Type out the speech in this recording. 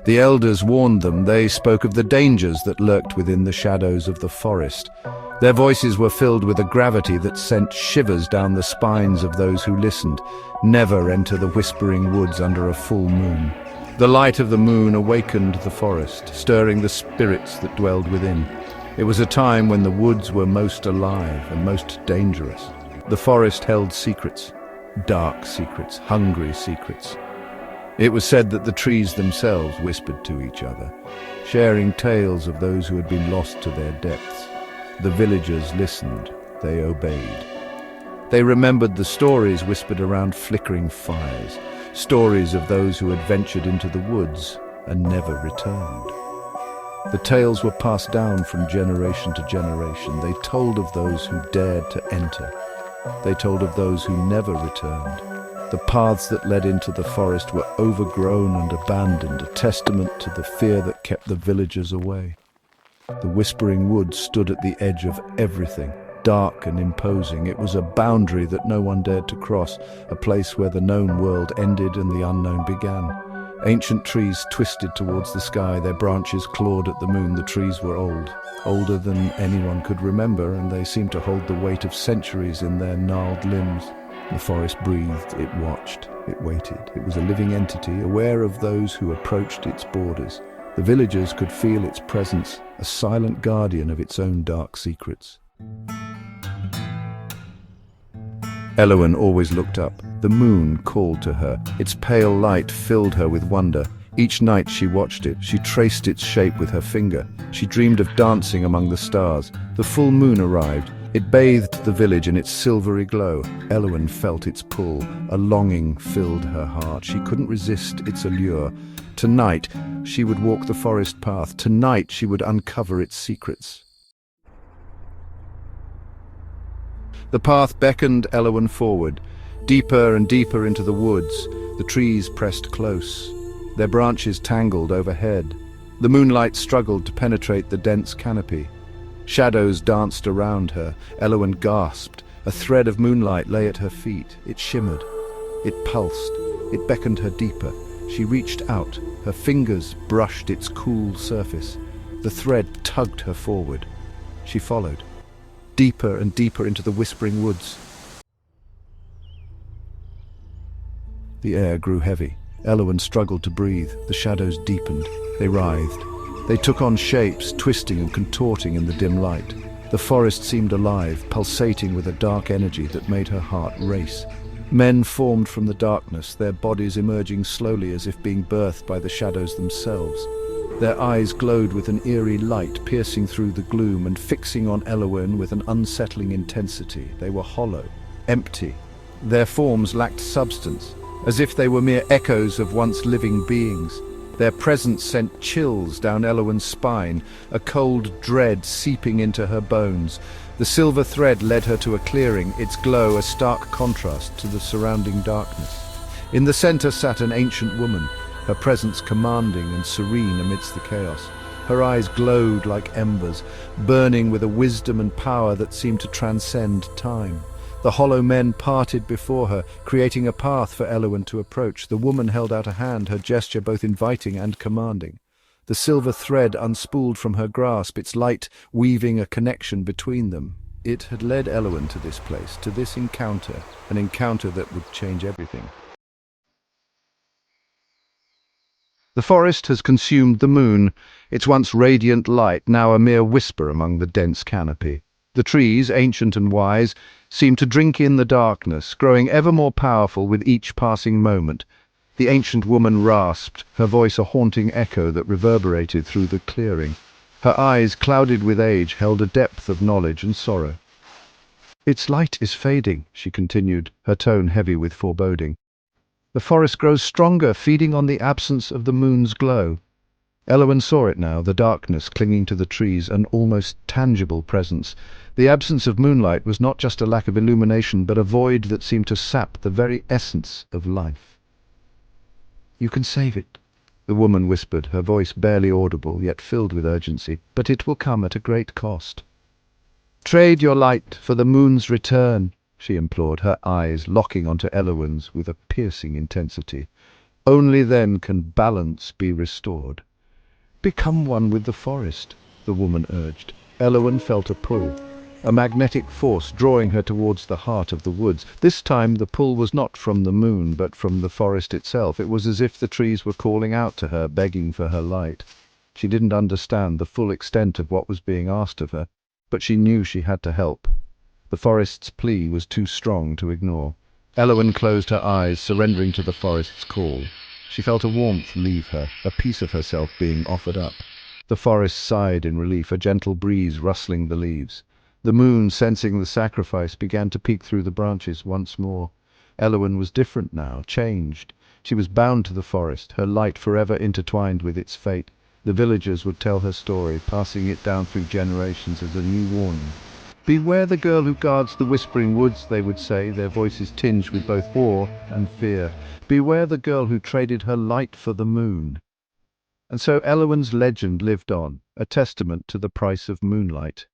The elders warned them. They spoke of the dangers that lurked within the shadows of the forest. Their voices were filled with a gravity that sent shivers down the spines of those who listened. Never enter the whispering woods under a full moon. The light of the moon awakened the forest, stirring the spirits that dwelled within. It was a time when the woods were most alive and most dangerous. The forest held secrets, dark secrets, hungry secrets. It was said that the trees themselves whispered to each other, sharing tales of those who had been lost to their depths. The villagers listened, they obeyed. They remembered the stories whispered around flickering fires, stories of those who had ventured into the woods and never returned. The tales were passed down from generation to generation. They told of those who dared to enter. They told of those who never returned. The paths that led into the forest were overgrown and abandoned, a testament to the fear that kept the villagers away. The whispering woods stood at the edge of everything, dark and imposing. It was a boundary that no one dared to cross, a place where the known world ended and the unknown began. Ancient trees twisted towards the sky, their branches clawed at the moon. The trees were old, older than anyone could remember, and they seemed to hold the weight of centuries in their gnarled limbs. The forest breathed, it watched, it waited. It was a living entity, aware of those who approached its borders. The villagers could feel its presence, a silent guardian of its own dark secrets. Elowen always looked up. The moon called to her. Its pale light filled her with wonder. Each night she watched it. She traced its shape with her finger. She dreamed of dancing among the stars. The full moon arrived. It bathed the village in its silvery glow. Elowen felt its pull. A longing filled her heart. She couldn't resist its allure. Tonight, she would walk the forest path. Tonight, she would uncover its secrets. The path beckoned Elowen forward, deeper and deeper into the woods. The trees pressed close. Their branches tangled overhead. The moonlight struggled to penetrate the dense canopy. Shadows danced around her. Elowen gasped. A thread of moonlight lay at her feet. It shimmered. It pulsed. It beckoned her deeper. She reached out. Her fingers brushed its cool surface. The thread tugged her forward. She followed, deeper and deeper into the whispering woods. The air grew heavy. Elowen struggled to breathe. The shadows deepened. They writhed. They took on shapes, twisting and contorting in the dim light. The forest seemed alive, pulsating with a dark energy that made her heart race. Men formed from the darkness, their bodies emerging slowly as if being birthed by the shadows themselves. Their eyes glowed with an eerie light, piercing through the gloom and fixing on Elowen with an unsettling intensity. They were hollow, empty. Their forms lacked substance, as if they were mere echoes of once living beings. Their presence sent chills down Elowen's spine, a cold dread seeping into her bones. The silver thread led her to a clearing, its glow a stark contrast to the surrounding darkness. In the center sat an ancient woman, her presence commanding and serene amidst the chaos. Her eyes glowed like embers, burning with a wisdom and power that seemed to transcend time. The hollow men parted before her, creating a path for Elowen to approach. The woman held out a hand, her gesture both inviting and commanding. The silver thread unspooled from her grasp, its light weaving a connection between them. It had led Elowen to this place, to this encounter, an encounter that would change everything. The forest has consumed the moon, its once radiant light now a mere whisper among the dense canopy. The trees, ancient and wise, seem to drink in the darkness, growing ever more powerful with each passing moment. The ancient woman rasped, her voice a haunting echo that reverberated through the clearing. Her eyes, clouded with age, held a depth of knowledge and sorrow. "Its light is fading," she continued, her tone heavy with foreboding. "The forest grows stronger, feeding on the absence of the moon's glow." Elowen saw it now, the darkness clinging to the trees, an almost tangible presence. The absence of moonlight was not just a lack of illumination, but a void that seemed to sap the very essence of life. "You can save it," the woman whispered, her voice barely audible, yet filled with urgency. "But it will come at a great cost. Trade your light for the moon's return. she implored, her eyes locking onto Elowen's with a piercing intensity. Only then can balance be restored. Become one with the forest, the woman urged. Elowen felt a pull, a magnetic force drawing her towards the heart of the woods. This time the pull was not from the moon, but from the forest itself. It was as if the trees were calling out to her, begging for her light. She didn't understand the full extent of what was being asked of her, but she knew she had to help. The forest's plea was too strong to ignore. Elowen closed her eyes, surrendering to the forest's call. She felt a warmth leave her, a piece of herself being offered up. The forest sighed in relief, a gentle breeze rustling the leaves. The moon, sensing the sacrifice, began to peek through the branches once more. Elowen was different now, changed. She was bound to the forest, her light forever intertwined with its fate. The villagers would tell her story, passing it down through generations as a new warning. "Beware the girl who guards the whispering woods," they would say, their voices tinged with both awe and fear. "Beware the girl who traded her light for the moon." And so Elowen's legend lived on, a testament to the price of moonlight.